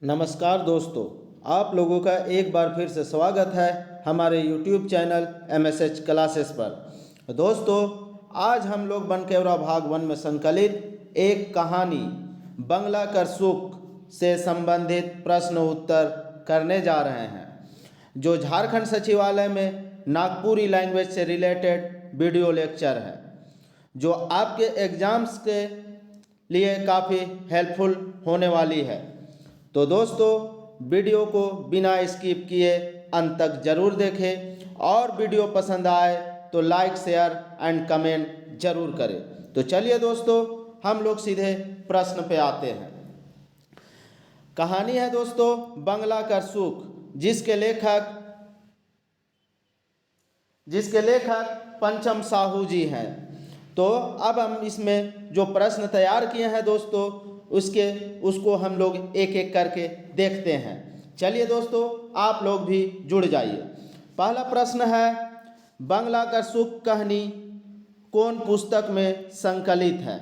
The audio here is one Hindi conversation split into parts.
नमस्कार दोस्तों, आप लोगों का एक बार फिर से स्वागत है हमारे YouTube चैनल MSH क्लासेस पर। दोस्तों, आज हम लोग बनकेवरा भाग 1 में संकलित एक कहानी बंगला कर सुख से संबंधित प्रश्न उत्तर करने जा रहे हैं, जो झारखंड सचिवालय में नागपुरी लैंग्वेज से रिलेटेड वीडियो लेक्चर है, जो आपके एग्ज़ाम्स के लिए काफ़ी हेल्पफुल होने वाली है। तो दोस्तों, वीडियो को बिना स्किप किए अंत तक ज़रूर देखें और वीडियो पसंद आए तो लाइक शेयर एंड कमेंट ज़रूर करें। तो चलिए दोस्तों, हम लोग सीधे प्रश्न पे आते हैं। कहानी है दोस्तों बंगला कर सुख, जिसके लेखक पंचम साहू जी हैं। तो अब हम इसमें जो प्रश्न तैयार किए हैं दोस्तों, उसको हम लोग एक एक करके देखते हैं। चलिए दोस्तों, आप लोग भी जुड़ जाइए। पहला प्रश्न है, बंगला का सुख कहानी कौन पुस्तक में संकलित है?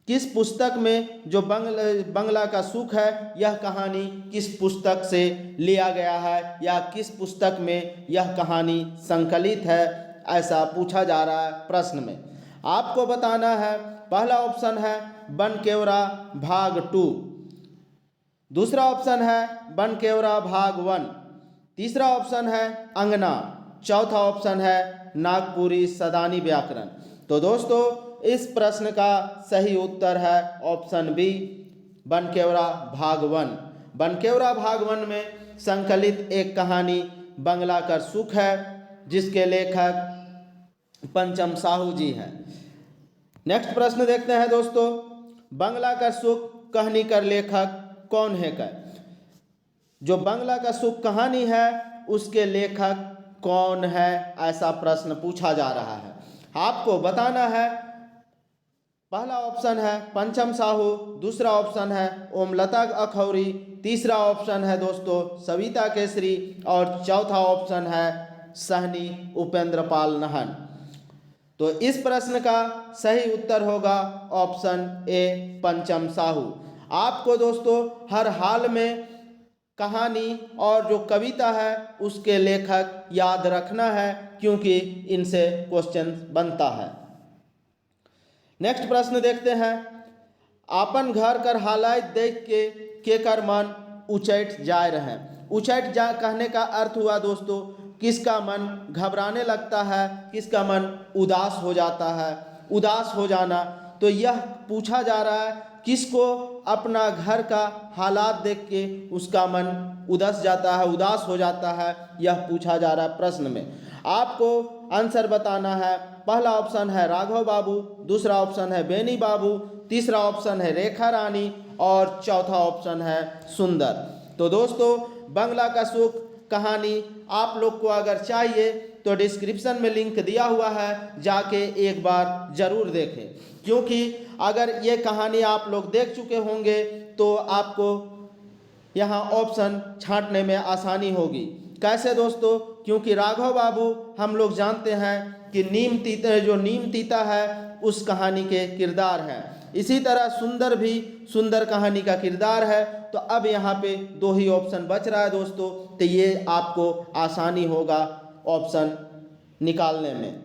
किस पुस्तक में जो बंगला का सुख है, यह कहानी किस पुस्तक से लिया गया है या किस पुस्तक में यह कहानी संकलित है, ऐसा पूछा जा रहा है प्रश्न में। आपको बताना है। पहला ऑप्शन है बनकेवरा भाग 2, दूसरा ऑप्शन है बनकेवरा भाग 1, तीसरा ऑप्शन है अंगना, चौथा ऑप्शन है नागपुरी सदानी व्याकरण। तो दोस्तों, इस प्रश्न का सही उत्तर है ऑप्शन बी, बनकेवरा भाग 1। बनकेवरा भाग 1 में संकलित एक कहानी बंगला कर सुख है, जिसके लेखक पंचम साहू जी हैं। नेक्स्ट प्रश्न देखते हैं दोस्तों, बंगला का सुख कहानी का लेखक कौन है? जो बंगला का सुख कहानी है, उसके लेखक कौन है, ऐसा प्रश्न पूछा जा रहा है। आपको बताना है। पहला ऑप्शन है पंचम साहू, दूसरा ऑप्शन है ओमलता अखौरी, तीसरा ऑप्शन है दोस्तों सविता केसरी और चौथा ऑप्शन है सहनी उपेंद्र पाल नहन। तो इस प्रश्न का सही उत्तर होगा ऑप्शन ए, पंचम साहू। आपको दोस्तों हर हाल में कहानी और जो कविता है उसके लेखक याद रखना है, क्योंकि इनसे क्वेश्चन बनता है। नेक्स्ट प्रश्न देखते हैं, आपन घर कर हालात देख के कर मन उचैठ जाए रहे। उचैठ जा कहने का अर्थ हुआ दोस्तों, किसका मन घबराने लगता है, किसका मन उदास हो जाता है। उदास हो जाना, तो यह पूछा जा रहा है किसको अपना घर का हालात देख के उसका मन उदास जाता है, उदास हो जाता है, यह पूछा जा रहा है प्रश्न में। आपको आंसर बताना है। पहला ऑप्शन है राघव बाबू, दूसरा ऑप्शन है बेनी बाबू, तीसरा ऑप्शन है रेखा रानी और चौथा ऑप्शन है सुंदर। तो दोस्तों, बंगला का सुख कहानी आप लोग को अगर चाहिए तो डिस्क्रिप्शन में लिंक दिया हुआ है, जाके एक बार ज़रूर देखें, क्योंकि अगर ये कहानी आप लोग देख चुके होंगे तो आपको यहाँ ऑप्शन छांटने में आसानी होगी। कैसे दोस्तों? क्योंकि राघव बाबू हम लोग जानते हैं कि नीम तीता है उस कहानी के किरदार हैं। इसी तरह सुंदर भी सुंदर कहानी का किरदार है। तो अब यहाँ पे दो ही ऑप्शन बच रहा है दोस्तों, तो ये आपको आसानी होगा ऑप्शन निकालने में।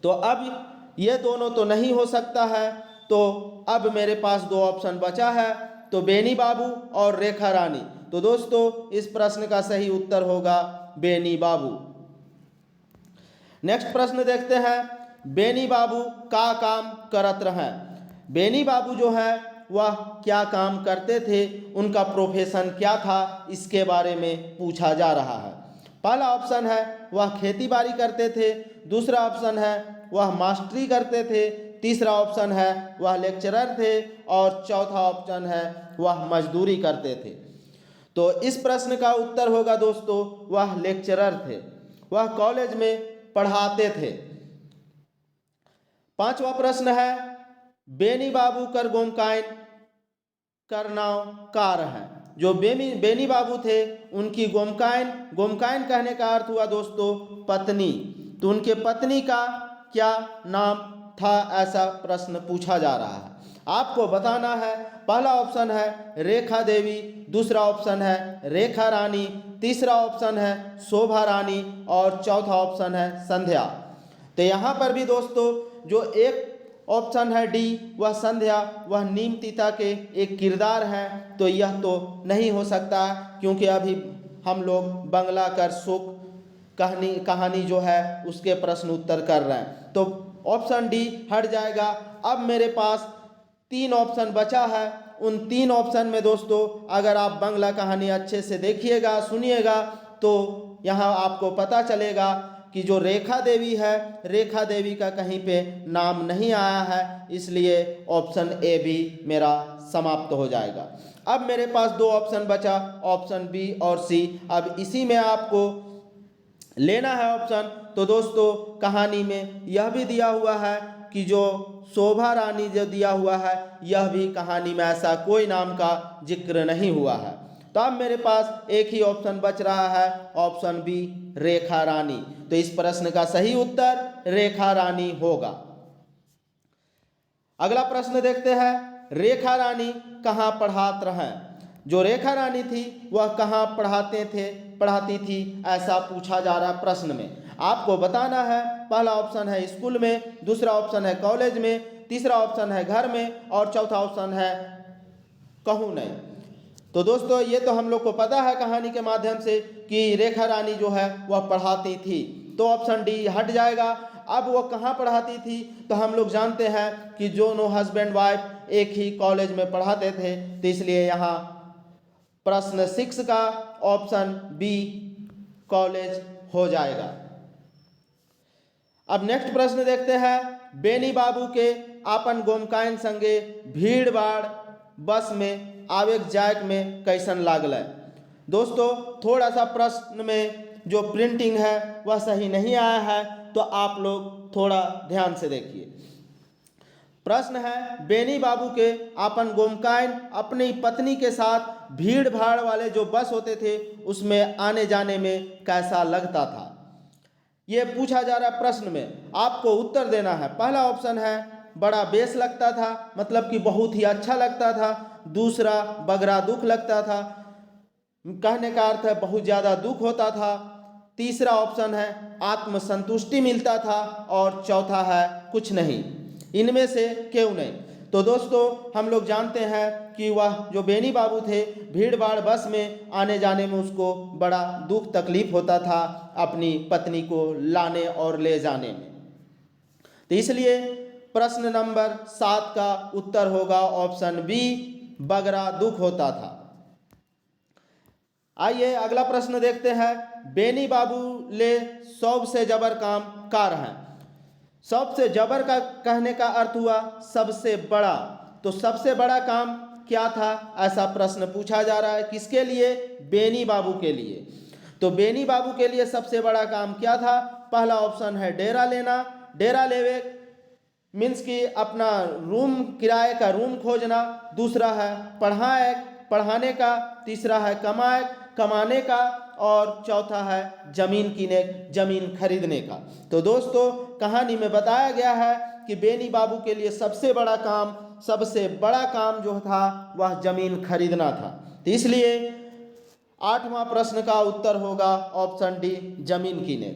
तो अब ये दोनों तो नहीं हो सकता है, तो अब मेरे पास दो ऑप्शन बचा है, तो बेनी बाबू और रेखा रानी। तो दोस्तों, इस प्रश्न का सही उत्तर होगा बेनी बाबू। नेक्स्ट प्रश्न देखते हैं, बेनी बाबू का काम करत रहे। बेनी बाबू जो है वह क्या काम करते थे, उनका प्रोफेशन क्या था, इसके बारे में पूछा जा रहा है। पहला ऑप्शन है वह खेती बाड़ी करते थे, दूसरा ऑप्शन है वह मास्टरी करते थे, तीसरा ऑप्शन है वह लेक्चरर थे और चौथा ऑप्शन है वह मजदूरी करते थे। तो इस प्रश्न का उत्तर होगा दोस्तों, वह लेक्चरर थे, वह कॉलेज में पढ़ाते थे। पांचवा प्रश्न है, बेनी बाबू कर गोमकाइन कर नाव कार है। जो बेनी बाबू थे उनकी गोमकाइन कहने का अर्थ हुआ दोस्तों पत्नी। तो उनके पत्नी का क्या नाम था, ऐसा प्रश्न पूछा जा रहा है। आपको बताना है। पहला ऑप्शन है रेखा देवी, दूसरा ऑप्शन है रेखा रानी, तीसरा ऑप्शन है शोभा रानी और चौथा ऑप्शन है संध्या। तो यहाँ पर भी दोस्तों जो एक ऑप्शन है डी वह संध्या, वह नीमतिता के एक किरदार है, तो यह तो नहीं हो सकता क्योंकि अभी हम लोग बंगला कर शोक कहानी जो है उसके प्रश्न उत्तर कर रहे हैं, तो ऑप्शन डी हट जाएगा। अब मेरे पास 3 ऑप्शन बचा है। उन 3 ऑप्शन में दोस्तों अगर आप बंगला कहानी अच्छे से देखिएगा सुनिएगा तो यहाँ आपको पता चलेगा कि जो रेखा देवी है, रेखा देवी का कहीं पे नाम नहीं आया है, इसलिए ऑप्शन ए भी मेरा समाप्त हो जाएगा। अब मेरे पास 2 ऑप्शन बचा, ऑप्शन बी और सी। अब इसी में आपको लेना है ऑप्शन। तो दोस्तों कहानी में यह भी दिया हुआ है कि जो शोभा रानी जो दिया हुआ है, यह भी कहानी में ऐसा कोई नाम का जिक्र नहीं हुआ है। तो अब मेरे पास एक ही ऑप्शन बच रहा है, ऑप्शन बी रेखा रानी। तो इस प्रश्न का सही उत्तर रेखा रानी होगा। अगला प्रश्न देखते हैं, रेखा रानी कहाँ पढ़ात्र हैं। जो रेखा रानी थी वह कहाँ पढ़ाती थी, ऐसा पूछा जा रहा प्रश्न में। आपको बताना है, पहला ऑप्शन है स्कूल में, दूसरा ऑप्शन है कॉलेज में, तीसरा ऑप्शन है घर में और चौथा ऑप्शन है कहूँ नहीं। तो दोस्तों ये तो हम लोग को पता है कहानी के माध्यम से कि रेखा रानी जो है वह पढ़ाती थी, तो ऑप्शन डी हट जाएगा। अब वो कहाँ पढ़ाती थी, तो हम लोग जानते हैं कि दोनों हस्बैंड वाइफ एक ही कॉलेज में पढ़ाते थे, तो इसलिए यहाँ प्रश्न 6 का ऑप्शन बी कॉलेज हो जाएगा। अब नेक्स्ट प्रश्न देखते हैं, बेनी बाबू के आपन गोमकाइन संगे भीड़ भाड़ बस में आवेक जायक में कैसन लागल। दोस्तों थोड़ा सा प्रश्न में जो प्रिंटिंग है वह सही नहीं आया है, तो आप लोग थोड़ा ध्यान से देखिए। प्रश्न है, बेनी बाबू के आपन गोमकाइन अपनी पत्नी के साथ भीड़ भाड़ वाले जो बस होते थे उसमें आने जाने में कैसा लगता था, ये पूछा जा रहा प्रश्न में। आपको उत्तर देना है। पहला ऑप्शन है बड़ा बेस लगता था, मतलब कि बहुत ही अच्छा लगता था। दूसरा बगरा दुख लगता था, कहने का अर्थ है बहुत ज़्यादा दुख होता था। तीसरा ऑप्शन है आत्मसंतुष्टि मिलता था और चौथा है कुछ नहीं। इनमें से क्यों नहीं? तो दोस्तों हम लोग जानते हैं कि वह जो बेनी बाबू थे भीड़ भाड़ बस में आने जाने में उसको बड़ा दुख तकलीफ होता था अपनी पत्नी को लाने और ले जाने में। तो इसलिए प्रश्न नंबर 7 का उत्तर होगा ऑप्शन बी बगरा दुख होता था। आइए अगला प्रश्न देखते हैं, बेनी बाबू ले सबसे जबर काम कार हैं। सबसे जबर का कहने का अर्थ हुआ सबसे बड़ा, तो सबसे बड़ा काम क्या था ऐसा प्रश्न पूछा जा रहा है। किसके लिए? बेनी बाबू के लिए। तो बेनी बाबू के लिए सबसे बड़ा काम क्या था? पहला ऑप्शन है डेरा लेना, डेरा लेवे मीन्स कि अपना रूम किराए का रूम खोजना। दूसरा है पढ़ाने का, तीसरा है कमाने का और चौथा है जमीन खरीदने का। तो दोस्तों कहानी में बताया गया है कि बेनी बाबू के लिए सबसे बड़ा काम जो था वह जमीन खरीदना था। तो इसलिए 8वां प्रश्न का उत्तर होगा ऑप्शन डी जमीन कीने।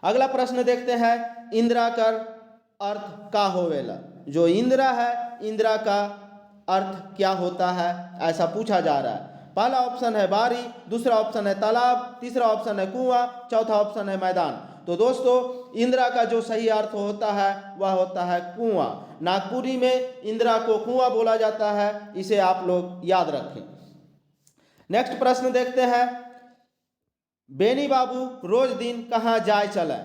अगला प्रश्न देखते हैं, इंदिरा कर अर्थ का होवेला। जो इंदिरा है, इंदिरा का अर्थ क्या होता है ऐसा पूछा जा रहा है। पहला ऑप्शन है बारी, दूसरा ऑप्शन है तालाब, तीसरा ऑप्शन है कुआं, चौथा ऑप्शन है मैदान। तो दोस्तों इंदिरा का जो सही अर्थ होता है वह होता है कुआं। नागपुरी में इंदिरा को कुआं बोला जाता है, इसे आप लोग याद रखें। नेक्स्ट प्रश्न देखते हैं, बेनी बाबू रोज दिन कहाँ जाए चले।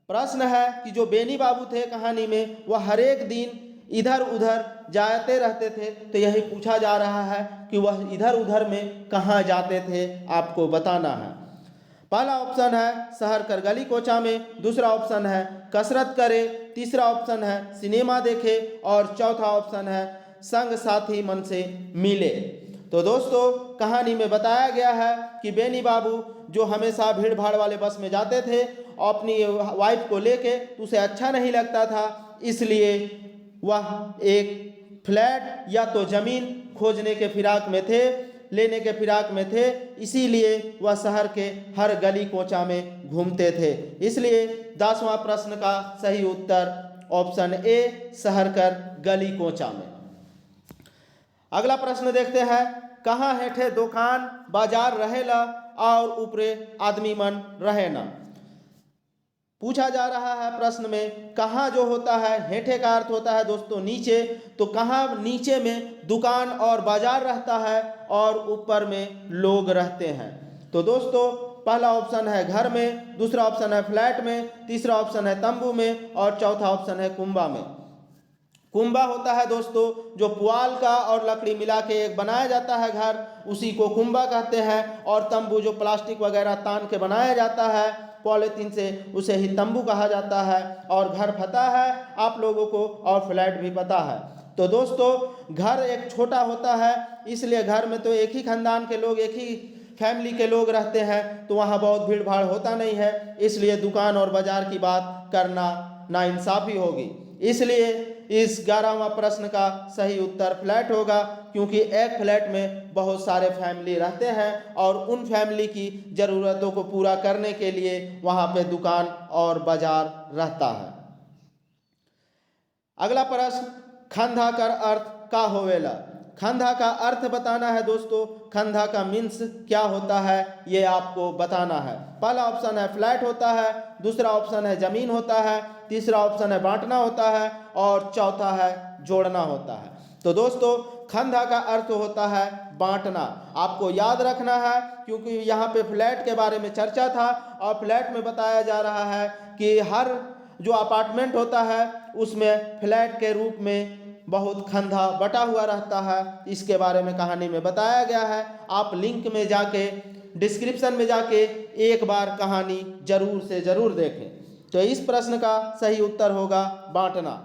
प्रश्न है कि जो बेनी बाबू थे कहानी में वह हर एक दिन इधर उधर जाते रहते थे, तो यही पूछा जा रहा है कि वह इधर उधर में कहाँ जाते थे, आपको बताना है। पहला ऑप्शन है शहर कर गली कोचा में, दूसरा ऑप्शन है कसरत करे, तीसरा ऑप्शन है सिनेमा देखे और चौथा ऑप्शन है संग साथी मन से मिले। तो दोस्तों कहानी में बताया गया है कि बेनी बाबू जो हमेशा भीड़ भाड़ वाले बस में जाते थे अपनी वाइफ को लेके, तो उसे अच्छा नहीं लगता था, इसलिए वह एक फ्लैट या तो ज़मीन खोजने के फिराक में थे। लेने के फिराक में थे, इसीलिए वह शहर के हर गली कोचा में घूमते थे। इसलिए 10वां प्रश्न का सही उत्तर ऑप्शन ए, शहर कर गली कोचा में। अगला प्रश्न देखते हैं, कहाँ हेठे दुकान बाजार रहेला और ऊपरे आदमी मन रहे ना। पूछा जा रहा है प्रश्न में, कहाँ जो होता है, हेठे का अर्थ होता है दोस्तों नीचे, तो कहाँ नीचे में दुकान और बाजार रहता है और ऊपर में लोग रहते हैं। तो दोस्तों पहला ऑप्शन है घर में, दूसरा ऑप्शन है फ्लैट में, तीसरा ऑप्शन है तंबू में और चौथा ऑप्शन है कुंबा में। कुंबा होता है दोस्तों जो पुआल का और लकड़ी मिला के एक बनाया जाता है घर, उसी को कुंबा कहते हैं। और तंबू जो प्लास्टिक वगैरह तान के बनाया जाता है पॉलीथीन से, उसे ही तंबू कहा जाता है। और घर पता है आप लोगों को, और फ्लैट भी पता है। तो दोस्तों घर एक छोटा होता है, इसलिए घर में तो एक ही खानदान के लोग, एक ही फैमिली के लोग रहते हैं, तो वहाँ बहुत भीड़ भाड़ होता नहीं है, इसलिए दुकान और बाजार की बात करना नाइंसाफ़ी होगी। इसलिए इस 11वां प्रश्न का सही उत्तर फ्लैट होगा, क्योंकि एक फ्लैट में बहुत सारे फैमिली रहते हैं और उन फैमिली की ज़रूरतों को पूरा करने के लिए वहाँ पे दुकान और बाजार रहता है। अगला प्रश्न, खंधा का अर्थ का होवेला। खंधा का अर्थ बताना है दोस्तों, खंधा का मीन्स क्या होता है ये आपको बताना है। पहला ऑप्शन है फ्लैट होता है, दूसरा ऑप्शन है ज़मीन होता है, तीसरा ऑप्शन है बांटना होता है और चौथा है जोड़ना होता है। तो दोस्तों खंधा का अर्थ होता है बांटना। आपको याद रखना है, क्योंकि यहाँ पे फ्लैट के बारे में चर्चा था और फ्लैट में बताया जा रहा है कि हर जो अपार्टमेंट होता है उसमें फ्लैट के रूप में बहुत खंधा बटा हुआ रहता है। इसके बारे में कहानी में बताया गया है। आप लिंक में जाके, डिस्क्रिप्शन में जाके एक बार कहानी जरूर से ज़रूर देखें। तो इस प्रश्न का सही उत्तर होगा बांटना।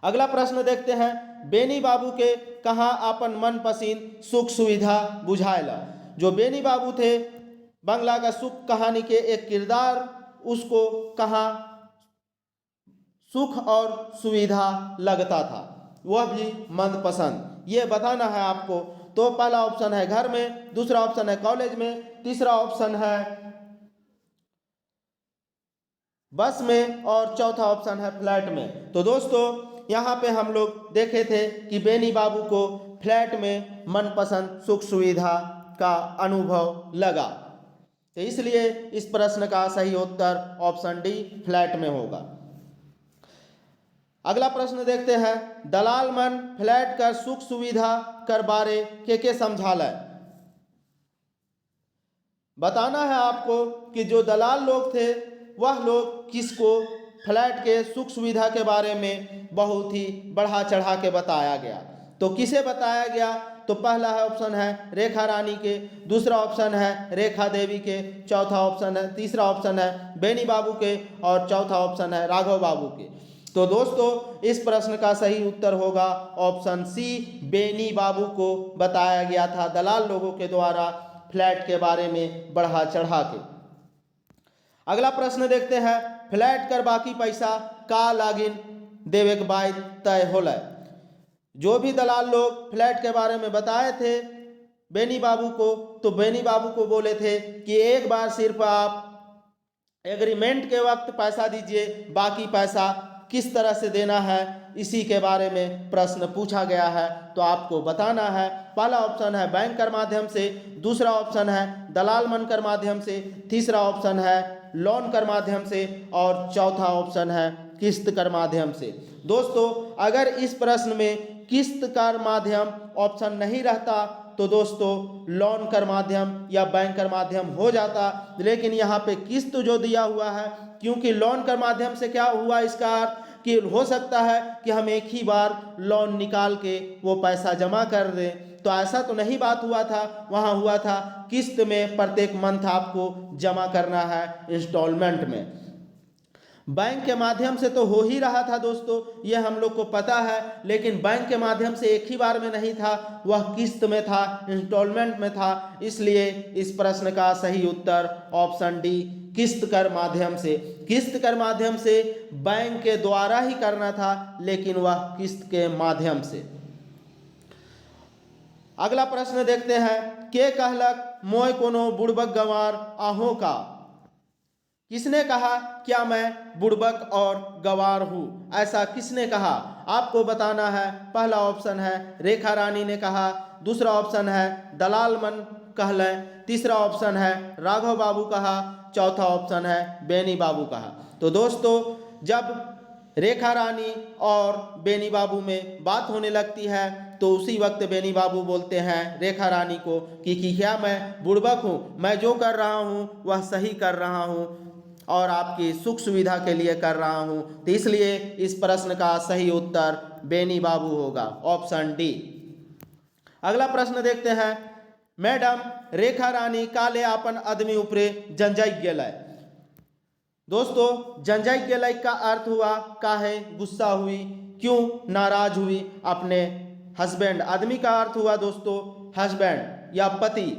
अगला प्रश्न देखते हैं, बेनी बाबू के कहाँ अपन मनपसंद सुख सुविधा बुझाएला। जो बेनी बाबू थे, बंगला का सुख कहानी के एक किरदार, उसको कहाँ सुख और सुविधा लगता था, वह भी मनपसंद, ये बताना है आपको। तो पहला ऑप्शन है घर में, दूसरा ऑप्शन है कॉलेज में, तीसरा ऑप्शन है बस में और चौथा ऑप्शन है फ्लैट में। तो दोस्तों यहाँ पे हम लोग देखे थे कि बेनी बाबू को फ्लैट में मनपसंद सुख सुविधा का अनुभव लगा, तो इसलिए इस प्रश्न का सही उत्तर ऑप्शन डी फ्लैट में होगा। अगला प्रश्न देखते हैं, दलाल मन फ्लैट कर सुख सुविधा कर बारे के समझाला। बताना है आपको कि जो दलाल लोग थे वह लोग किसको फ्लैट के सुख सुविधा के बारे में बहुत ही बढ़ा चढ़ा के बताया गया। तो किसे बताया गया, तो पहला है ऑप्शन है रेखा रानी के, दूसरा ऑप्शन है रेखा देवी के, चौथा ऑप्शन है, तीसरा ऑप्शन है बेनी बाबू के और चौथा ऑप्शन है राघव बाबू के। तो दोस्तों इस प्रश्न का सही उत्तर होगा ऑप्शन सी, बेनी बाबू को बताया गया था दलाल लोगों के द्वारा फ्लैट के बारे में बढ़ा चढ़ा के। अगला प्रश्न देखते हैं, फ्लैट कर बाकी पैसा का लागिन देवे के बाद तय होला। जो भी दलाल लोग फ्लैट के बारे में बताए थे बेनी बाबू को, तो बेनी बाबू को बोले थे कि एक बार सिर्फ आप एग्रीमेंट के वक्त पैसा दीजिए, बाकी पैसा किस तरह से देना है इसी के बारे में प्रश्न पूछा गया है। तो आपको बताना है, पहला ऑप्शन है बैंक कर माध्यम से, दूसरा ऑप्शन है दलाल मन कर माध्यम से, तीसरा ऑप्शन है लोन कर माध्यम से और चौथा ऑप्शन है किस्त कर माध्यम से। दोस्तों अगर इस प्रश्न में किस्त कर माध्यम ऑप्शन नहीं रहता तो दोस्तों लोन कर माध्यम या बैंक कर माध्यम हो जाता, लेकिन यहाँ पे किस्त जो दिया हुआ है, क्योंकि लोन कर माध्यम से क्या हुआ, इसका अर्थ कि हो सकता है कि हम एक ही बार लोन निकाल के वो पैसा जमा कर दें, तो ऐसा तो नहीं बात हुआ था। वहाँ हुआ था किस्त में प्रत्येक मंथ आपको जमा करना है इंस्टॉलमेंट में। बैंक के माध्यम से तो हो ही रहा था दोस्तों, ये हम लोग को पता है, लेकिन बैंक के माध्यम से एक ही बार में नहीं था, वह किस्त में था, इंस्टॉलमेंट में था। इसलिए इस प्रश्न का सही उत्तर ऑप्शन डी किस्त कर माध्यम से। किस्त कर माध्यम से बैंक के द्वारा ही करना था, लेकिन वह किस्त के माध्यम से। अगला प्रश्न देखते हैं, के कहलक मोय कोनो बुड़बक गंवार आहो का। किसने कहा क्या मैं बुड़बक और गंवार हूँ, ऐसा किसने कहा? आपको बताना है। पहला ऑप्शन है रेखा रानी ने कहा, दूसरा ऑप्शन है दलाल मन कहले, तीसरा ऑप्शन है राघव बाबू कहा, चौथा ऑप्शन है बेनी बाबू कहा। तो दोस्तों जब रेखा रानी और बेनी बाबू में बात होने लगती है तो उसी वक्त बेनी बाबू बोलते हैं रेखा रानी को कि क्या मैं बुड़बक हूँ, मैं जो कर रहा हूँ वह सही कर रहा हूँ और आपकी सुख सुविधा के लिए कर रहा हूँ। तो इसलिए इस प्रश्न का सही उत्तर बेनी बाबू होगा, ऑप्शन डी। अगला प्रश्न देखते हैं, मैडम रेखा रानी काले आपन आदमी ऊपरे जंजाई गेलय। दोस्तों जंजाई गेलय का अर्थ हुआ काहे गुस्सा हुई, क्यों नाराज हुई अपने हस्बैंड। आदमी का अर्थ हुआ दोस्तों हस्बैंड या पति।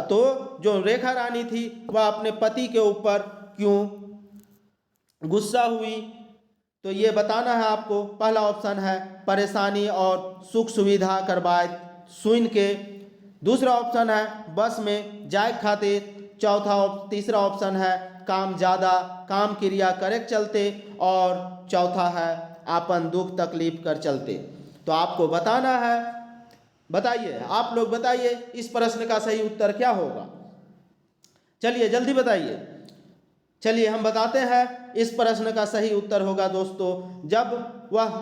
तो जो रेखा रानी थी वह अपने पति के ऊपर क्यों गुस्सा हुई, तो ये बताना है आपको। पहला ऑप्शन है परेशानी और सुख सुविधा करवाए सुन के, दूसरा ऑप्शन है बस में जाए खातिर, तीसरा ऑप्शन है काम ज़्यादा काम क्रिया करे चलते, और चौथा है आपन दुख तकलीफ कर चलते। तो आपको बताना है, बताइए आप लोग बताइए इस प्रश्न का सही उत्तर क्या होगा। चलिए जल्दी बताइए। चलिए हम बताते हैं, इस प्रश्न का सही उत्तर होगा दोस्तों जब वह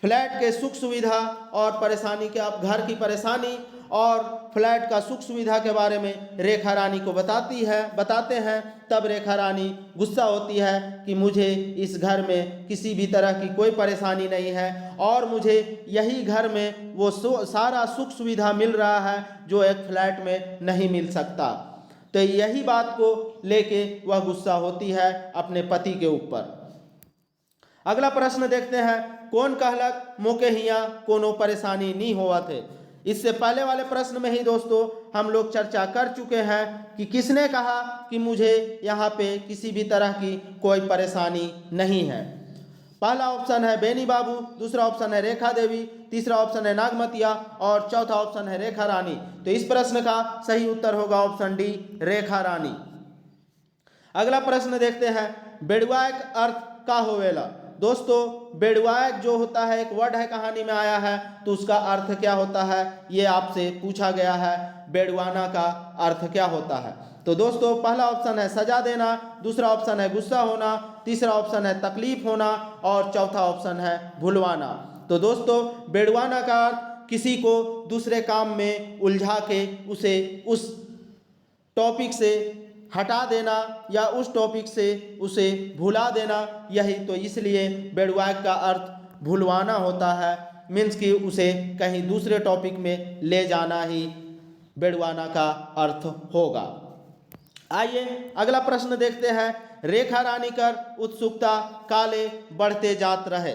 फ्लैट के सुख सुविधा और परेशानी के, आप घर की परेशानी और फ्लैट का सुख सुविधा के बारे में रेखा रानी को बताते हैं, तब रेखा रानी गुस्सा होती है कि मुझे इस घर में किसी भी तरह की कोई परेशानी नहीं है और मुझे यही घर में वो सारा सुख सुविधा मिल रहा है जो एक फ्लैट में नहीं मिल सकता। तो यही बात को लेके वह गुस्सा होती है अपने पति के ऊपर। अगला प्रश्न देखते हैं, कौन कहलक मोके हिया कोनो परेशानी नहीं हुआ थे। इससे पहले वाले प्रश्न में ही दोस्तों हम लोग चर्चा कर चुके हैं कि किसने कहा कि मुझे यहाँ पे किसी भी तरह की कोई परेशानी नहीं है। पहला ऑप्शन है बेनी बाबू, दूसरा ऑप्शन है रेखा देवी, तीसरा ऑप्शन है नागमतिया और चौथा ऑप्शन है रेखा रानी। तो इस प्रश्न का सही उत्तर होगा ऑप्शन डी रेखा रानी। अगला प्रश्न देखते हैं, बेड़ुआक अर्थ का होवेला। दोस्तों बेड़ुआक जो होता है एक वर्ड है, कहानी में आया है, तो उसका अर्थ क्या होता है ये आपसे पूछा गया है। बेड़ुआना का अर्थ क्या होता है? तो दोस्तों पहला ऑप्शन है सजा देना, दूसरा ऑप्शन है गुस्सा होना, तीसरा ऑप्शन है तकलीफ होना और चौथा ऑप्शन है भुलवाना। तो दोस्तों बेड़ुआना का अर्थ किसी को दूसरे काम में उलझा के उसे उस टॉपिक से हटा देना या उस टॉपिक से उसे भुला देना, यही तो इसलिए बेड़ुआक का अर्थ भुलवाना होता है, मीन्स कि उसे कहीं दूसरे टॉपिक में ले जाना ही बेड़ुआना का अर्थ होगा। आइए अगला प्रश्न देखते हैं, रेखा रानी कर उत्सुकता काले बढ़ते जात रहे।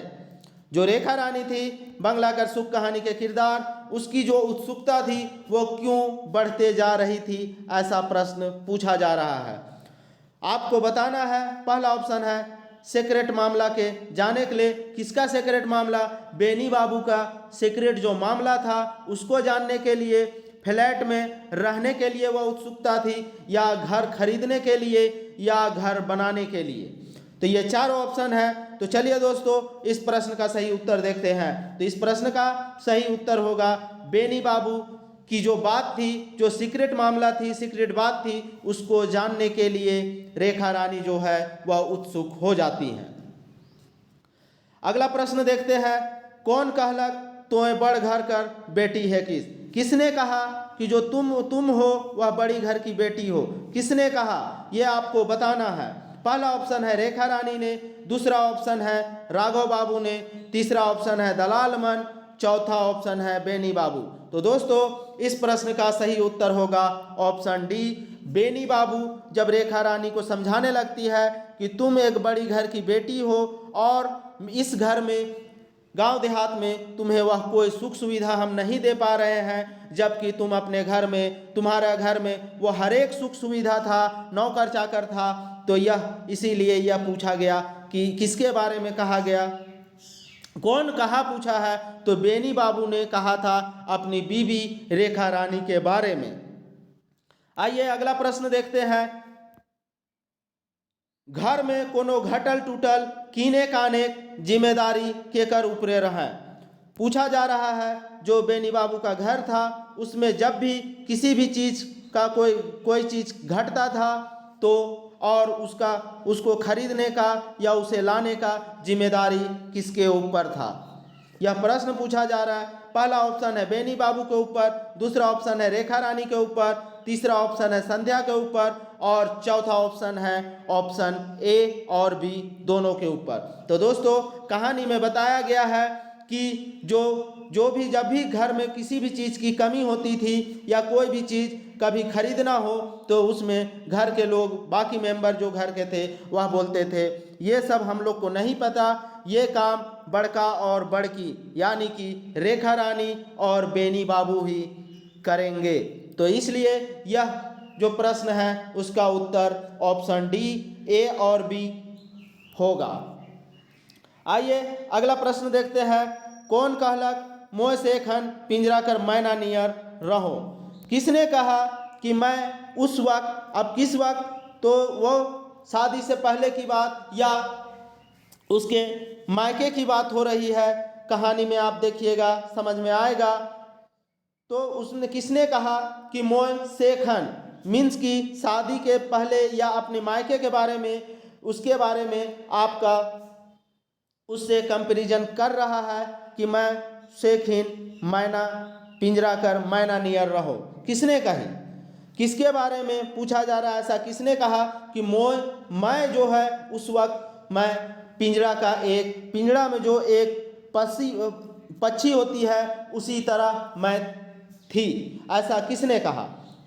जो रेखा रानी थी बंगला कर सुख कहानी के किरदार, उसकी जो उत्सुकता थी वो क्यों बढ़ते जा रही थी, ऐसा प्रश्न पूछा जा रहा है। आपको बताना है। पहला ऑप्शन है सीक्रेट मामला के जाने के लिए। किसका सीक्रेट मामला? बेनी बाबू का सीक्रेट जो मामला था उसको जानने के लिए, फ्लैट में रहने के लिए वह उत्सुकता थी, या घर खरीदने के लिए, या घर बनाने के लिए। तो ये चारों ऑप्शन है। तो चलिए दोस्तों इस प्रश्न का सही उत्तर देखते हैं। तो इस प्रश्न का सही उत्तर होगा बेनी बाबू की जो बात थी, जो सीक्रेट मामला थी, सीक्रेट बात थी, उसको जानने के लिए रेखा रानी जो है वह उत्सुक हो जाती हैं। अगला प्रश्न देखते हैं, कौन कहलक तोय बड़ घर कर बेटी है किस। किसने कहा कि जो तुम हो वह बड़ी घर की बेटी हो, किसने कहा यह आपको बताना है। पहला ऑप्शन है रेखा रानी ने, दूसरा ऑप्शन है राघव बाबू ने, तीसरा ऑप्शन है दलाल मन, चौथा ऑप्शन है बेनी बाबू। तो दोस्तों इस प्रश्न का सही उत्तर होगा ऑप्शन डी बेनी बाबू। जब रेखा रानी को समझाने लगती है कि तुम एक बड़ी घर की बेटी हो और इस घर में गांव देहात में तुम्हें वह कोई सुख सुविधा हम नहीं दे पा रहे हैं, जबकि तुम अपने घर में, तुम्हारा घर में वो हर एक सुख सुविधा था, नौकर चाकर था। तो यह इसीलिए यह पूछा गया कि किसके बारे में कहा गया, कौन कहा पूछा है? तो बेनी बाबू ने कहा था अपनी बीवी रेखा रानी के बारे में। आइए अगला प्रश्न देखते हैं। घर में कोनो घटल टूटल कीने काने जिम्मेदारी केकर ऊपरे रहे? पूछा जा रहा है जो बेनी बाबू का घर था उसमें जब भी किसी भी चीज़ का कोई चीज़ घटता था तो और उसको खरीदने का या उसे लाने का जिम्मेदारी किसके ऊपर था? यह प्रश्न पूछा जा रहा है। पहला ऑप्शन है बेनी बाबू के ऊपर, दूसरा ऑप्शन है रेखा रानी के ऊपर, तीसरा ऑप्शन है संध्या के ऊपर और चौथा ऑप्शन है ऑप्शन ए और बी दोनों के ऊपर। तो दोस्तों कहानी में बताया गया है कि जो भी जब भी घर में किसी भी चीज़ की कमी होती थी या कोई भी चीज़ कभी खरीदना हो तो उसमें घर के लोग बाकी मेंबर जो घर के थे वह बोलते थे ये सब हम लोग को नहीं पता, ये काम बड़का और बड़की यानी कि रेखा रानी और बेनी बाबू ही करेंगे। तो इसलिए यह जो प्रश्न है उसका उत्तर ऑप्शन डी ए और बी होगा। आइए अगला प्रश्न देखते हैं। कौन कहलक मोय से खन पिंजरा कर मैना नियर रहो? किसने कहा कि मैं उस वक्त, अब किस वक्त, तो वो शादी से पहले की बात या उसके मायके की बात हो रही है। कहानी में आप देखिएगा समझ में आएगा। तो उसने किसने कहा कि मोय से खन मीन्स की शादी के पहले या अपने मायके के बारे में, उसके बारे में आपका उससे कंपैरिजन कर रहा है कि मैं शेखिन मैना पिंजरा कर मैना नियर रहो। किसने कही, किसके बारे में पूछा जा रहा है? ऐसा किसने कहा कि मैं जो है उस वक्त मैं पिंजरा में जो एक पक्षी होती है उसी तरह मैं थी, ऐसा किसने कहा?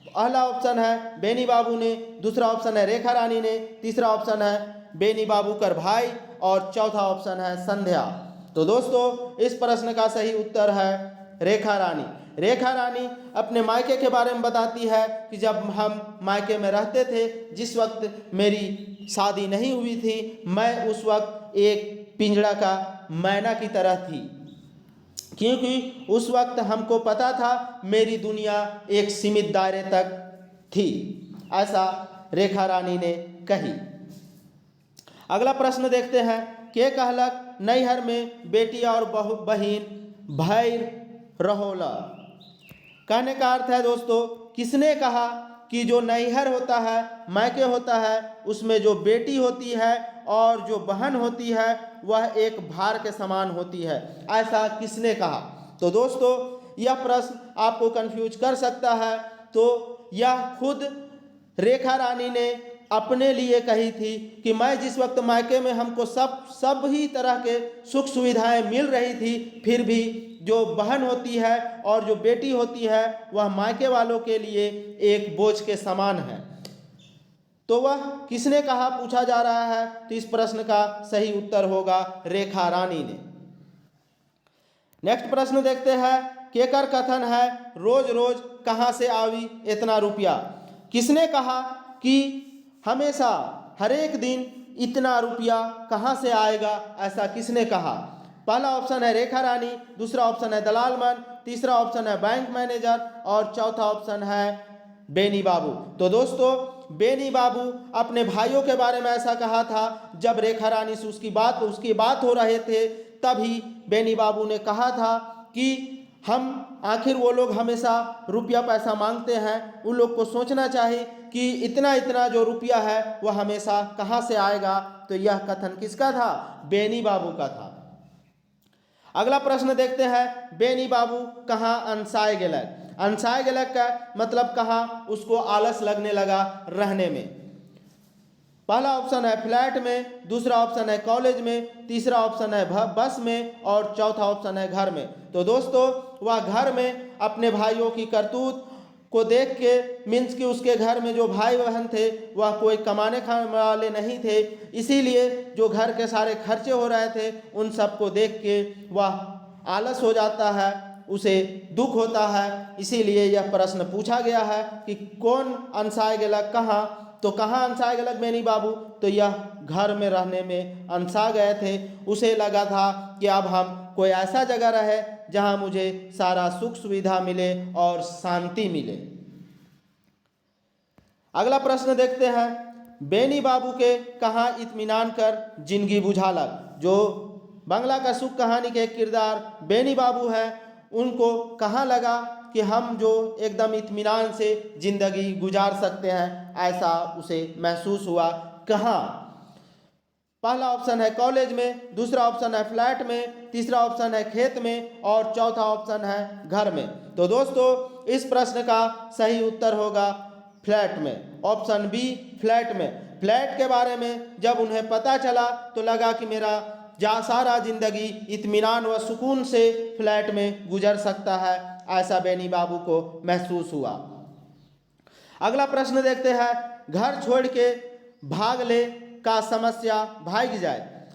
पहला ऑप्शन है बेनी बाबू ने, दूसरा ऑप्शन है रेखा रानी ने, तीसरा ऑप्शन है बेनी बाबू कर भाई और चौथा ऑप्शन है संध्या। तो दोस्तों इस प्रश्न का सही उत्तर है रेखा रानी। रेखा रानी अपने मायके के बारे में बताती है कि जब हम मायके में रहते थे, जिस वक्त मेरी शादी नहीं हुई थी, मैं उस वक्त एक पिंजड़ा का मैना की तरह थी, क्योंकि उस वक्त हमको पता था मेरी दुनिया एक सीमित दायरे तक थी, ऐसा रेखा रानी ने कही। अगला प्रश्न देखते हैं। के कहलक नैहर में बेटी और बहिन भैर रहोला? कहने का अर्थ है दोस्तों, किसने कहा कि जो नैहर होता है, मायके होता है, उसमें जो बेटी होती है और जो बहन होती है वह एक भार के समान होती है, ऐसा किसने कहा? तो दोस्तों यह प्रश्न आपको कंफ्यूज कर सकता है। तो यह खुद रेखा रानी ने अपने लिए कही थी कि मैं जिस वक्त मायके में हमको सब ही तरह के सुख सुविधाएं मिल रही थी, फिर भी जो बहन होती है और जो बेटी होती है वह मायके वालों के लिए एक बोझ के समान है। तो वह किसने कहा पूछा जा रहा है, तो इस प्रश्न का सही उत्तर होगा रेखा रानी ने। नेक्स्ट प्रश्न देखते हैं। केकर कथन है रोज रोज कहाँ से आवी इतना रुपया? किसने कहा कि हमेशा हर एक दिन इतना रुपया कहाँ से आएगा, ऐसा किसने कहा? पहला ऑप्शन है रेखा रानी, दूसरा ऑप्शन है दलाल मन, तीसरा ऑप्शन है बैंक मैनेजर और चौथा ऑप्शन है बेनी बाबू। तो दोस्तों बेनी बाबू अपने भाइयों के बारे में ऐसा कहा था। जब रेखा रानी से उसकी बात हो रहे थे, तभी बेनी बाबू ने कहा था कि हम आखिर वो लोग हमेशा रुपया पैसा मांगते हैं, उन लोग को सोचना चाहिए कि इतना जो रुपया है वह हमेशा कहाँ से आएगा। तो यह कथन किसका था? बेनी बाबू का था। अगला प्रश्न देखते हैं। बेनी बाबू कहाँ अनसाए गेलक? अनसाए गेलक का मतलब कहाँ उसको आलस लगने लगा रहने में। पहला ऑप्शन है फ्लैट में, दूसरा ऑप्शन है कॉलेज में, तीसरा ऑप्शन है बस में और चौथा ऑप्शन है घर में। तो दोस्तों वह घर में अपने भाइयों की करतूत को देख के, मीन्स कि उसके घर में जो भाई बहन थे वह कोई कमाने खाने वाले नहीं थे, इसीलिए जो घर के सारे खर्चे हो रहे थे उन सब को देख के वह आलस हो जाता है, उसे दुख होता है। इसीलिए यह प्रश्न पूछा गया है कि कौन अनसाए गेला कहाँ तो कहाँ अनसा गलक बेनी बाबू? तो यह घर में रहने में अनसा गए थे। उसे लगा था कि अब हम कोई ऐसा जगह रहे जहाँ मुझे सारा सुख सुविधा मिले और शांति मिले। अगला प्रश्न देखते हैं, बेनी बाबू के कहाँ इत्मीनान कर जिंदगी बुझालक। जो बंगला का सुख कहानी के किरदार बेनी बाबू है, उनको कहाँ लगा कि हम जो एकदम इत्मीनान से ज़िंदगी गुजार सकते हैं, ऐसा उसे महसूस हुआ। कहाँ? पहला ऑप्शन है कॉलेज में, दूसरा ऑप्शन है फ्लैट में, तीसरा ऑप्शन है खेत में और चौथा ऑप्शन है घर में। तो दोस्तों इस प्रश्न का सही उत्तर होगा फ्लैट में, ऑप्शन बी फ्लैट में। फ्लैट के बारे में जब उन्हें पता चला तो लगा कि मेरा सारा जिंदगी इत्मीनान व सुकून से फ्लैट में गुजर सकता है, ऐसा बेनी बाबू को महसूस हुआ। अगला प्रश्न देखते हैं, घर छोड़ के भाग ले का समस्या भाग जाए।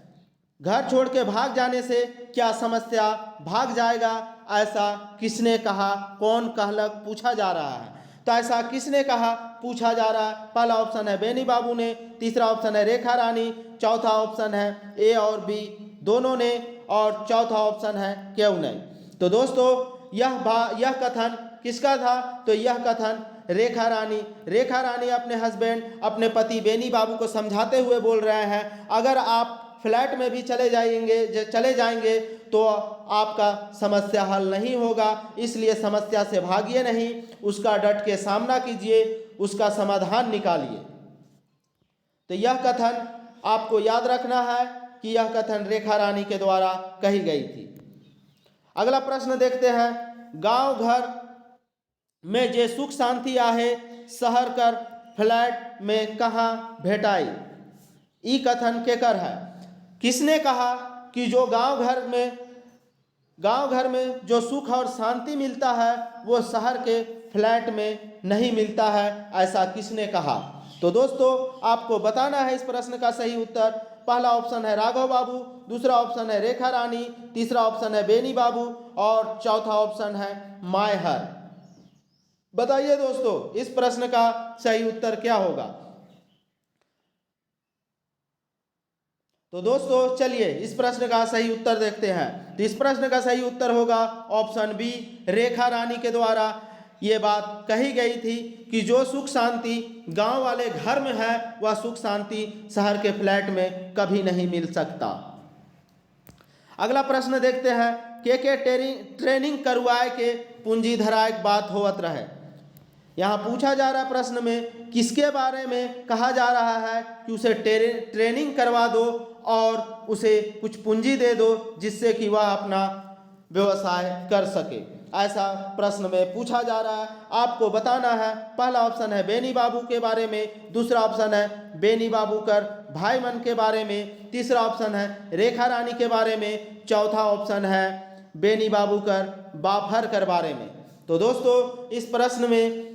घर छोड़ के भाग जाने से क्या समस्या भाग जाएगा, ऐसा किसने कहा, कौन कहलक, पूछा जा रहा है। तो ऐसा किसने कहा, पूछा जा रहा है। पहला ऑप्शन है बेनी बाबू ने, तीसरा ऑप्शन है रेखा रानी, चौथा ऑप्शन है ए और बी दोनों ने और चौथा ऑप्शन है क्यों नहीं। तो दोस्तों यह कथन किसका था? तो यह कथन रेखा रानी अपने हस्बैंड, अपने पति बेनी बाबू को समझाते हुए बोल रहे हैं, अगर आप फ्लैट में भी चले जाएंगे तो आपका समस्या हल नहीं होगा, इसलिए समस्या से भागिए नहीं, उसका डट के सामना कीजिए, उसका समाधान निकालिए। तो यह कथन आपको याद रखना है कि यह कथन रेखा रानी के द्वारा कही गई थी। अगला प्रश्न देखते हैं, गांव घर में जे सुख शांति आहे, शहर कर फ्लैट में कहाँ भेटाई। ई कथन केकर है? किसने कहा कि जो गांव घर में जो सुख और शांति मिलता है वो शहर के फ्लैट में नहीं मिलता है, ऐसा किसने कहा? तो दोस्तों आपको बताना है इस प्रश्न का सही उत्तर। पहला ऑप्शन है राघव बाबू, दूसरा ऑप्शन है रेखा रानी, तीसरा ऑप्शन है बेनी बाबू और चौथा ऑप्शन है मायहर। बताइए दोस्तों इस प्रश्न का सही उत्तर क्या होगा? तो दोस्तों चलिए इस प्रश्न का सही उत्तर देखते हैं। तो इस प्रश्न का सही उत्तर होगा ऑप्शन बी, रेखा रानी के द्वारा ये बात कही गई थी कि जो सुख शांति गांव वाले घर में है वह सुख शांति शहर के फ्लैट में कभी नहीं मिल सकता। अगला प्रश्न देखते हैं, के ट्रेनिंग करवाए के पूंजी धराए बात होवत रहे। यहाँ पूछा जा रहा प्रश्न में किसके बारे में कहा जा रहा है कि उसे ट्रेनिंग करवा दो और उसे कुछ पूंजी दे दो जिससे कि वह अपना व्यवसाय कर सके, ऐसा प्रश्न में पूछा जा रहा है। आपको बताना है, पहला ऑप्शन है बेनी बाबू के बारे में, दूसरा ऑप्शन है बेनी बाबू कर भाई मन के बारे में, तीसरा ऑप्शन है रेखा रानी के बारे में, चौथा ऑप्शन है बेनी बाबू कर बाफर कर बारे में। तो दोस्तों इस प्रश्न में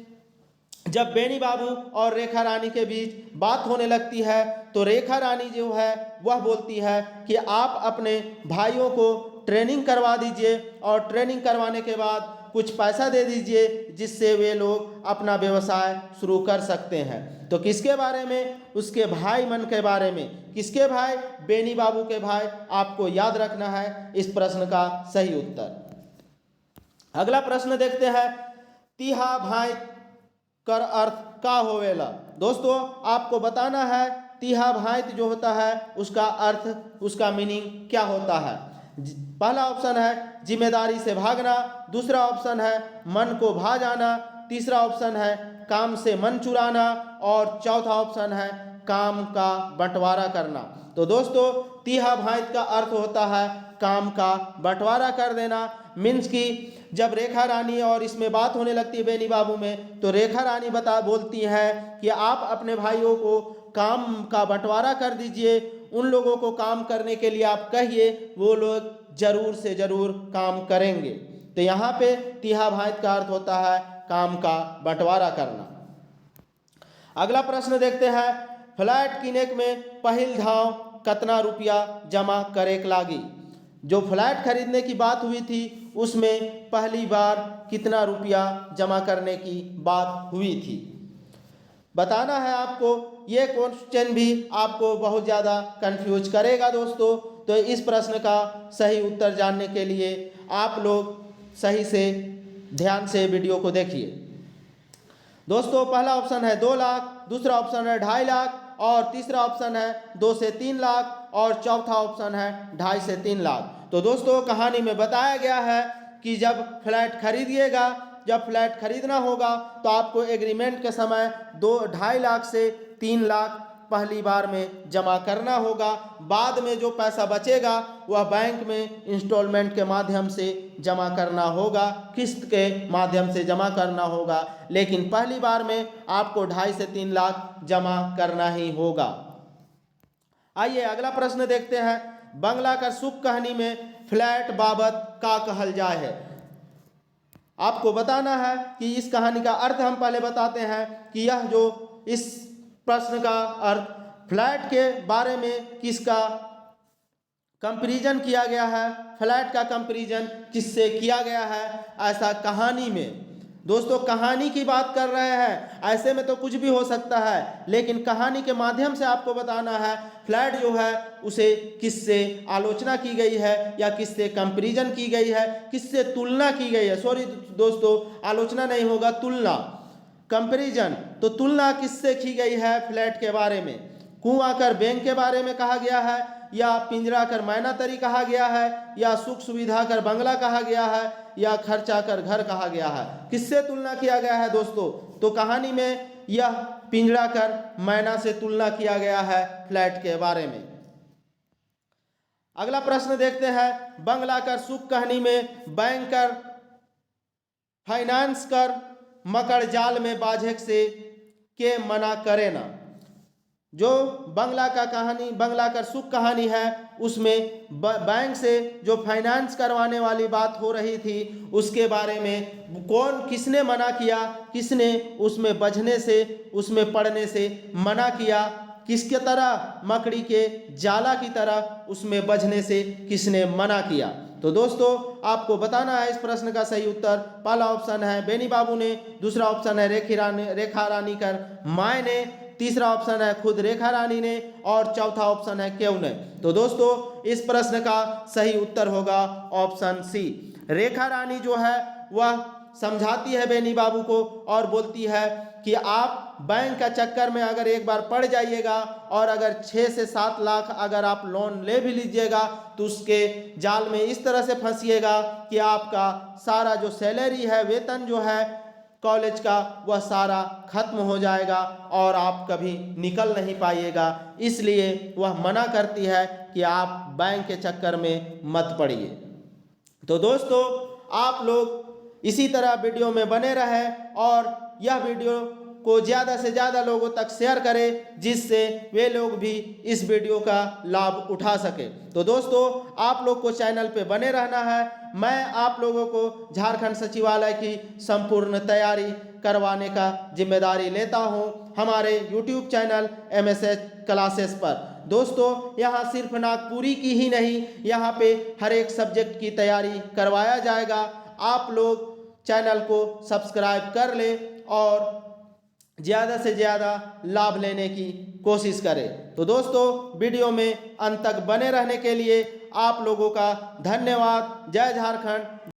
जब बेनी बाबू और रेखा रानी के बीच बात होने लगती है तो रेखा रानी जो है वह बोलती है कि आप अपने भाइयों को ट्रेनिंग करवा दीजिए और ट्रेनिंग करवाने के बाद कुछ पैसा दे दीजिए जिससे वे लोग अपना व्यवसाय शुरू कर सकते हैं। तो किसके बारे में? उसके भाई मन के बारे में। किसके भाई? बेनी बाबू के भाई। आपको याद रखना है इस प्रश्न का सही उत्तर। अगला प्रश्न देखते हैं, तिहा भाई कर अर्थ का होवेला। दोस्तों आपको बताना है तिहा भांति जो होता है उसका अर्थ, उसका मीनिंग क्या होता है। पहला ऑप्शन है जिम्मेदारी से भागना, दूसरा ऑप्शन है मन को भा जाना, तीसरा ऑप्शन है काम से मन चुराना और चौथा ऑप्शन है काम का बंटवारा करना। तो दोस्तों तिहा भांति का अर्थ होता है काम का बंटवारा कर देना। मीन्स कि जब रेखा रानी और इसमें बात होने लगती है बेनी बाबू में, तो रेखा रानी बोलती है कि आप अपने भाइयों को काम का बंटवारा कर दीजिए, उन लोगों को काम करने के लिए आप कहिए, वो लोग जरूर से जरूर काम करेंगे। तो यहाँ पे तिहा भांति का अर्थ होता है काम का बंटवारा करना। अगला प्रश्न देखते हैं, फ्लैट किनेक में पहिल धाव कितना रुपया जमा करे लागी। जो फ्लैट खरीदने की बात हुई थी उसमें पहली बार कितना रुपया जमा करने की बात हुई थी। बताना है आपको। ये क्वेश्चन भी आपको बहुत ज़्यादा कंफ्यूज करेगा दोस्तों। तो इस प्रश्न का सही उत्तर जानने के लिए आप लोग सही से ध्यान से वीडियो को देखिए। दोस्तों पहला ऑप्शन है 2 लाख, दूसरा ऑप्शन है 2.5 लाख और तीसरा ऑप्शन है 2 से 3 लाख और चौथा ऑप्शन है 2.5 से 3 लाख। तो दोस्तों कहानी में बताया गया है कि जब फ्लैट खरीदिएगा, जब फ्लैट खरीदना होगा तो आपको एग्रीमेंट के समय 2.5 लाख से 3 लाख पहली बार में जमा करना होगा। बाद में जो पैसा बचेगा वह बैंक में इंस्टॉलमेंट के माध्यम से जमा करना होगा, किस्त के माध्यम से जमा करना होगा, लेकिन पहली बार में आपको 2.5 से 3 लाख जमा करना ही होगा। आइए अगला प्रश्न देखते हैं। बंगला का सुख कहानी में फ्लैट बाबत का कहल जाए है। आपको बताना है कि इस कहानी का अर्थ हम पहले बताते हैं कि यह जो इस प्रश्न का अर्थ फ्लैट के बारे में किसका कंपैरिजन किया गया है, फ्लैट का कंपैरिजन किससे किया गया है, ऐसा कहानी में। दोस्तों कहानी की बात कर रहे हैं, ऐसे में तो कुछ भी हो सकता है, लेकिन कहानी के माध्यम से आपको बताना है फ्लैट जो है उसे किससे आलोचना की गई है या किससे कंपैरिजन की गई है, किससे तुलना की गई है। सॉरी दोस्तों, आलोचना नहीं होगा, तुलना, कंपैरिजन। तो तुलना किससे की गई है फ्लैट के बारे में? कुआं कर बैंक के बारे में कहा गया है, या पिंजरा कर मैना तरी कहा गया है, या सुख सुविधा कर बंगला कहा गया है, या खर्चा कर घर कहा गया है। किससे तुलना किया गया है दोस्तों? तो कहानी में यह पिंजरा कर मैना से तुलना किया गया है फ्लैट के बारे में। अगला प्रश्न देखते हैं। बंगला कर सुख कहानी में बैंक कर फाइनेंस कर मकर जाल में बाझक से के मना करे ना। जो बंगला का कहानी, बंगला का सुख कहानी है, उसमें बैंक से जो फाइनेंस करवाने वाली बात हो रही थी उसके बारे में किसने मना किया, किसने उसमें बझने से, उसमें पड़ने से मना किया, किसके तरह, मकड़ी के जाला की तरह उसमें बझने से किसने मना किया। तो दोस्तों आपको बताना है इस प्रश्न का सही उत्तर। पहला ऑप्शन है बेनी बाबू ने, दूसरा ऑप्शन है रेखा रानी कर माए ने, तीसरा ऑप्शन है खुद रेखा रानी ने और चौथा ऑप्शन है क्यों ने। तो दोस्तों इस प्रश्न का सही उत्तर होगा ऑप्शन सी। रेखा रानी जो है वह समझाती है बेनी बाबू को और बोलती है कि आप बैंक का चक्कर में अगर एक बार पड़ जाइएगा और अगर 6 से 7 लाख अगर आप लोन ले भी लीजिएगा तो उसके जाल में इस तरह से फंसिएगा कि आपका सारा जो सैलरी है, वेतन जो है कॉलेज का, वह सारा खत्म हो जाएगा और आप कभी निकल नहीं पाइएगा। इसलिए वह मना करती है कि आप बैंक के चक्कर में मत पड़िए। तो दोस्तों आप लोग इसी तरह वीडियो में बने रहें और यह वीडियो को ज़्यादा से ज़्यादा लोगों तक शेयर करें जिससे वे लोग भी इस वीडियो का लाभ उठा सके। तो दोस्तों आप लोग को चैनल पे बने रहना है। मैं आप लोगों को झारखंड सचिवालय की संपूर्ण तैयारी करवाने का जिम्मेदारी लेता हूं हमारे YouTube चैनल MSH क्लासेस पर। दोस्तों यहाँ सिर्फ नागपुरी की ही नहीं, यहाँ पे हर एक सब्जेक्ट की तैयारी करवाया जाएगा। आप लोग चैनल को सब्सक्राइब कर लें और ज़्यादा से ज़्यादा लाभ लेने की कोशिश करें। तो दोस्तों वीडियो में अंत तक बने रहने के लिए आप लोगों का धन्यवाद। जय झारखंड।